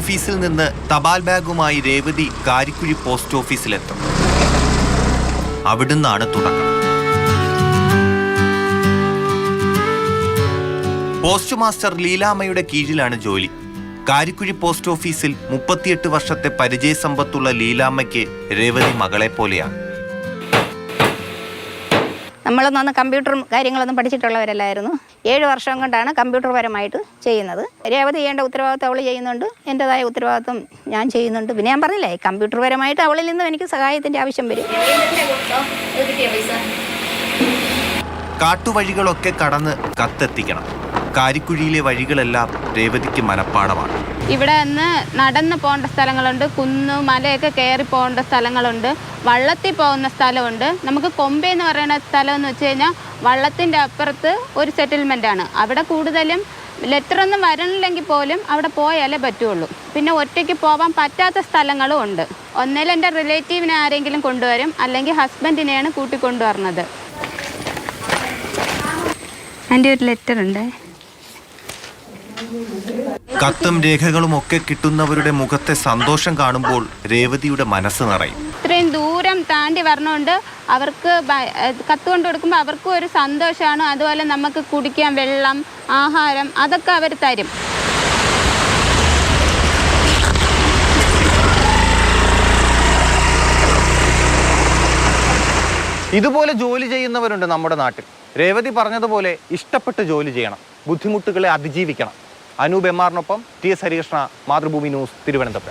ഓഫീസിൽ നിന്ന് തപാൽ ബാഗുമായി രേവതി കാരിക്കുഴി പോസ്റ്റ് ഓഫീസിലെത്തും. അവിടുന്നാണ് തുടക്കം. പോസ്റ്റ് മാസ്റ്റർ ലീലാമ്മയുടെ കീഴിലാണ് ജോലി. കാരിക്കുഴി പോസ്റ്റ് ഓഫീസിൽ 38 വർഷത്തെ പരിചയസമ്പത്തുള്ള ലീലാമ്മയ്ക്ക് രേവതി മകളെ പോലെയാണ്. നമ്മളൊന്നും അന്ന് കമ്പ്യൂട്ടറും കാര്യങ്ങളൊന്നും പഠിച്ചിട്ടുള്ളവരല്ലായിരുന്നു. 7 വർഷം കൊണ്ടാണ് കമ്പ്യൂട്ടർ പരമായിട്ട് ചെയ്യുന്നത്. രേവതി ചെയ്യേണ്ട ഉത്തരവാദിത്വം അവൾ ചെയ്യുന്നുണ്ട്, എൻ്റെതായ ഉത്തരവാദിത്വം ഞാൻ ചെയ്യുന്നുണ്ട്. പിന്നെ ഞാൻ പറഞ്ഞില്ലേ, കമ്പ്യൂട്ടർ പരമായിട്ട് അവളിൽ നിന്നും എനിക്ക് സഹായത്തിൻ്റെ ആവശ്യം വരും. കാട്ടുവഴികളൊക്കെ കടന്ന് കത്തെത്തിക്കണം. കാരിക്കുഴിയിലെ വഴികളെല്ലാം രേവതിക്ക് മനപ്പാടമാണ്. ഇവിടെ നിന്ന് നടന്ന് പോകേണ്ട സ്ഥലങ്ങളുണ്ട്, കുന്നു മലയൊക്കെ കയറി പോകേണ്ട സ്ഥലങ്ങളുണ്ട്, വള്ളത്തിൽ പോകുന്ന സ്ഥലമുണ്ട്. നമുക്ക് കൊമ്പ എന്ന് പറയുന്ന സ്ഥലം എന്ന് വെച്ച് കഴിഞ്ഞാൽ വള്ളത്തിൻ്റെ അപ്പുറത്ത് ഒരു സെറ്റിൽമെൻ്റാണ്. അവിടെ കൂടുതലും ലെറ്ററൊന്നും വരണില്ലെങ്കിൽ പോലും അവിടെ പോയാലേ പറ്റുള്ളൂ. പിന്നെ ഒറ്റയ്ക്ക് പോകാൻ പറ്റാത്ത സ്ഥലങ്ങളും ഉണ്ട്. ഒന്നേലും എൻ്റെ റിലേറ്റീവിനെ ആരെങ്കിലും കൊണ്ടുവരും, അല്ലെങ്കിൽ ഹസ്ബൻഡിനെയാണ് കൂട്ടിക്കൊണ്ടുവരുന്നത്. എൻ്റെ ഒരു ലെറ്റർ ഉണ്ട്. കത്തും രേഖകളും ഒക്കെ കിട്ടുന്നവരുടെ മുഖത്തെ സന്തോഷം കാണുമ്പോൾ രേവതിയുടെ മനസ്സ് നിറയും. ഇത്രയും ദൂരം താണ്ടി വരണോണ്ട് അവർക്ക് കത്ത് കൊണ്ട് കൊടുക്കുമ്പോൾ അവർക്കും ഒരു സന്തോഷമാണ്. അതുപോലെ നമുക്ക് കുടിക്കാൻ വെള്ളം, ആഹാരം അതൊക്കെ അവർ തരും. ഇതുപോലെ ജോലി ചെയ്യുന്നവരുണ്ട് നമ്മുടെ നാട്ടിൽ. രേവതി പറഞ്ഞതുപോലെ ഇഷ്ടപ്പെട്ട് ജോലി ചെയ്യണം, ബുദ്ധിമുട്ടുകളെ അതിജീവിക്കണം. അനൂപ് എം ആറിനൊപ്പം TS ഹരികൃഷ്ണ, മാതൃഭൂമി ന്യൂസ്, തിരുവനന്തപുരം.